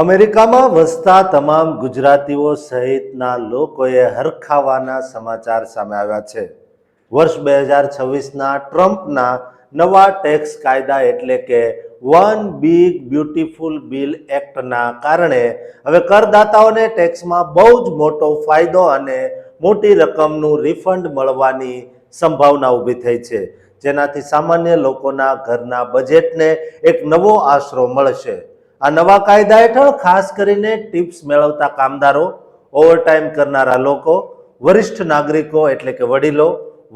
અમેરિકામાં વસતા તમામ ગુજરાતીઓ સહિતના લોકોએ હરખાવાના સમાચાર સામે આવ્યા છે। વર્ષ 2026ના ટ્રમ્પના નવા ટેક્સ કાયદા એટલે કે વન બિગ બ્યુટીફુલ બિલ એક્ટના કારણે હવે કરદાતાઓને ટેક્સમાં બહુ જ મોટો ફાયદો અને મોટી રકમનું રિફંડ મળવાની સંભાવના ઊભી થઈ છે, જેનાથી સામાન્ય લોકોના ઘરના બજેટને એક નવો આશરો મળશે। આ નવા કાયદા હેઠળ ખાસ કરીને ટિપ્સ મેળવતા કામદારો, ઓવરટાઈમ કરનારા લોકો, વરિષ્ઠ નાગરિકો એટલે કે વડીલો,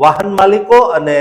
વાહન માલિકો અને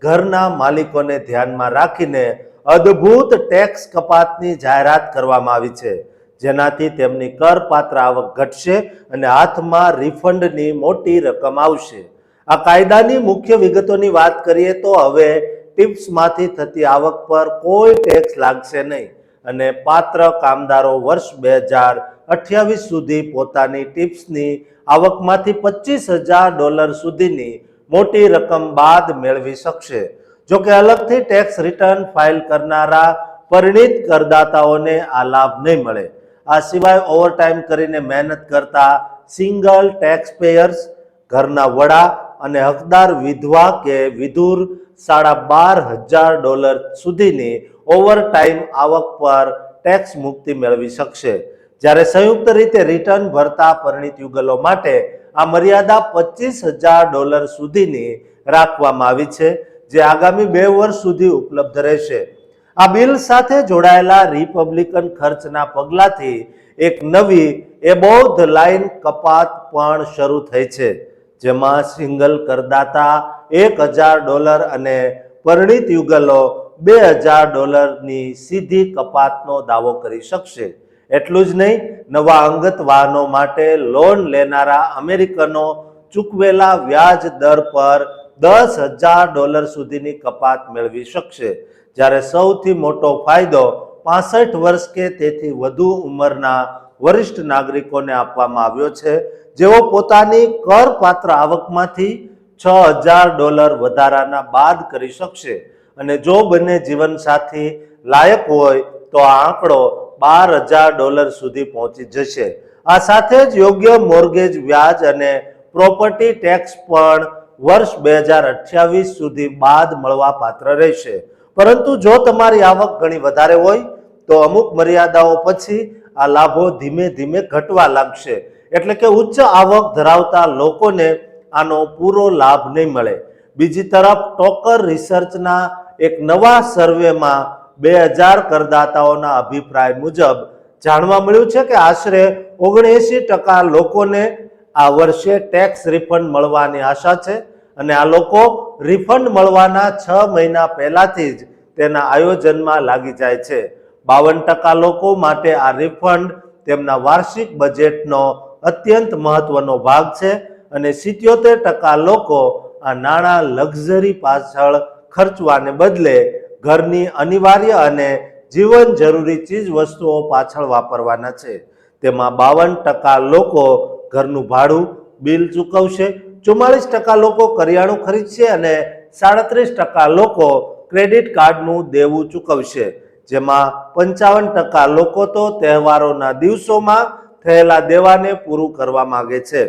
ઘરના માલિકોને ધ્યાનમાં રાખીને અદ્ભુત ટેક્સ કપાતની જાહેરાત કરવામાં આવી છે, જેનાથી તેમની કરપાત્ર આવક ઘટશે અને હાથમાં રિફંડની મોટી રકમ આવશે। આ કાયદાની મુખ્ય વિગતોની વાત કરીએ તો હવે ટિપ્સમાંથી થતી આવક પર કોઈ ટેક્સ લાગશે નહીં અને પાત્ર કામદારો વર્ષ 2028 સુધી પોતાની ટિપ્સની આવકમાંથી $25,000 સુધીની મોટી રકમ બાદ મેળવી શકશે। જો કે અલગથી ટેક્સ રિટર્ન ફાઇલ કરનારા પરિણીત કરદાતાઓને આ લાભ નહીં મળે। આ સિવાય ઓવરટાઈમ કરીને મહેનત કરતા સિંગલ ટેક્સ પેયર્સ, ઘરના વડા અને હકદાર વિધવા કે વિધુર $12,500 સુધીની ઓવરટાઈમ આવક પર ટેક્સ મુક્તિ મેળવી શકશે, જ્યારે સંયુક્ત રીતે રિટર્ન ભરતા પરિણીત યુગલો માટે આ મર્યાદા $25,000 સુધીની રાખવામાં આવી છે, જે આગામી 2 વર્ષ સુધી ઉપલબ્ધ રહેશે। આ બિલ સાથે જોડાયેલા રિપબ્લિકન ખર્ચના પગલાથી એક નવી એબોવ ધ લાઇન કપાત પણ શરૂ થઈ છે, જેમાં સિંગલ કરદાતા $1,000 અને પરિણીત યુગલો $2,000ની સીધી કપાતનો દાવો કરી શકશે। એટલું જ નહીં, નવા અંગત વાહનો માટે લોન લેનારા અમેરિકનો ચૂકવેલા વ્યાજ દર પર $10,000 સુધીની કપાત મેળવી શકશે, જ્યારે સૌથી મોટો ફાયદો 65 વર્ષ કે તેથી વધુ ઉંમરના વરિષ્ઠ નાગરિકોને આપવામાં આવ્યો છે, જેઓ પોતાની કરપાત્ર આવકમાંથી $6,000 વધારાના બાદ કરી શકશે અને જો બંને જીવનસાથી લાયક હોય તો આ આંકડો $12,000 સુધી પહોંચી જશે। આ સાથે જ યોગ્ય મોર્ગેજ વ્યાજ અને પ્રોપર્ટી ટેક્સ પણ વર્ષ 2028 સુધી બાદ મળવા પાત્ર રહેશે, પરંતુ જો તમારી આવક ઘણી વધારે હોય તો અમુક મર્યાદાઓ પછી આ લાભો ધીમે ધીમે ઘટવા લાગશે, એટલે કે ઉચ્ચ આવક ધરાવતા લોકોને આનો પૂરો લાભ નહીં મળે। બીજી તરફ ટોકર રિસર્ચના એક નવા સર્વેમાં 2000 કરદાતાઓના અભિપ્રાય મુજબ જાણવા મળ્યું છે કે આશરે 79% લોકોને આ વર્ષે ટેક્સ રિફંડ મળવાની આશા છે અને આ લોકો રિફંડ મળવાના 6 મહિના પહેલાથી જ તેના આયોજનમાં લાગી જાય છે। 52% લોકો માટે આ રિફંડ તેમના વાર્ષિક બજેટનો અત્યંત મહત્વનો ભાગ છે અને 77% લોકો આ નાણાં લક્ઝરી પાછળ ખર્ચવાને બદલે ઘરની અનિવાર્ય અને જીવન જરૂરી ચીજ વસ્તુઓ પાછળ વાપરવાના છે। તેમાં 52% લોકો ઘરનું ભાડું બિલ ચૂકવશે, 44% લોકો કરિયાણું ખરીદશે અને 37% લોકો ક્રેડિટ કાર્ડનું દેવું ચૂકવશે, જેમાં 55% લોકો તો તહેવારોના દિવસોમાં થયેલા દેવાને પૂરું કરવા માંગે છે।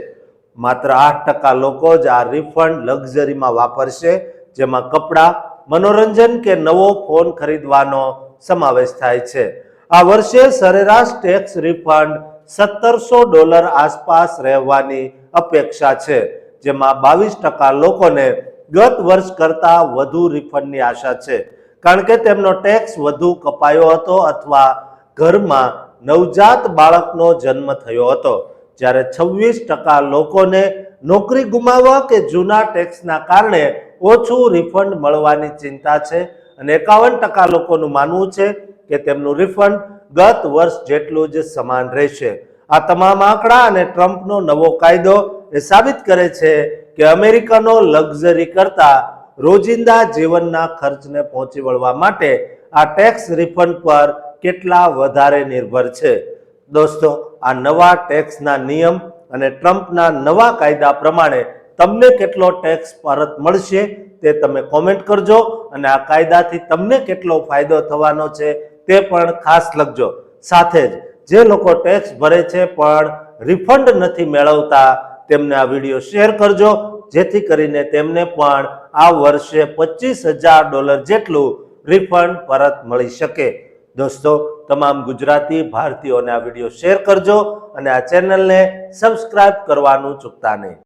માત્ર 8% લોકો જ આ રિફંડ લક્ઝરીમાં વાપરશે, જેમાં કપડાં, મનોરંજન કે નવો ફોન ખરીદવાનો સમાવેશ થાય છે। આ વર્ષે સરેરાશ ટેક્સ રિફંડ $1,700 આસપાસ રહેવાની અપેક્ષા છે, જેમાં 22% લોકોને ગત વર્ષ કરતાં વધુ રિફંડની આશા છે, કારણ કે તેમનો ટેક્સ વધુ કપાયો હતો અથવા ઘરમાં નવજાત બાળકનો જન્મ થયો હતો, જ્યારે 26% લોકોને નોકરી ગુમાવવા કે જૂના ટેક્સના કારણે ઓછું રિફંડ મળવાની ચિંતા છે અને 51% લોકોનું માનવું છે કે તેમનું રિફંડ ગત વર્ષ જેટલું જ સમાન રહેશે। આ તમામ આંકડા અને ટ્રમ્પનો નવો કાયદો એ સાબિત કરે છે કે અમેરિકનો લક્ઝરી કરતા રોજિંદા જીવનના ખર્ચને પહોંચી વળવા માટે આ ટેક્સ રિફંડ પર કેટલા વધારે નિર્ભર છે। દોસ્તો, આ નવા ટેક્સના નિયમ અને ટ્રમ્પના નવા કાયદા પ્રમાણે તમને કેટલો ટેક્સ પરત મળશે તે તમે કોમેન્ટ કરજો અને આ કાયદાથી તમને કેટલો ફાયદો થવાનો છે તે પણ ખાસ લખજો। સાથે જ જે લોકો ટેક્સ ભરે છે પણ રિફંડ નથી મેળવતા તેમને આ વિડીયો શેર કરજો, જેથી કરીને તેમને પણ આ વર્ષે $25,000 જેટલું રિફંડ પરત મળી શકે. દોસ્તો, તમામ ગુજરાતી ભારતીયોને આ વિડીયો શેર કરજો અને આ ચેનલને સબસ્ક્રાઇબ કરવાનું ચૂકતા નહીં.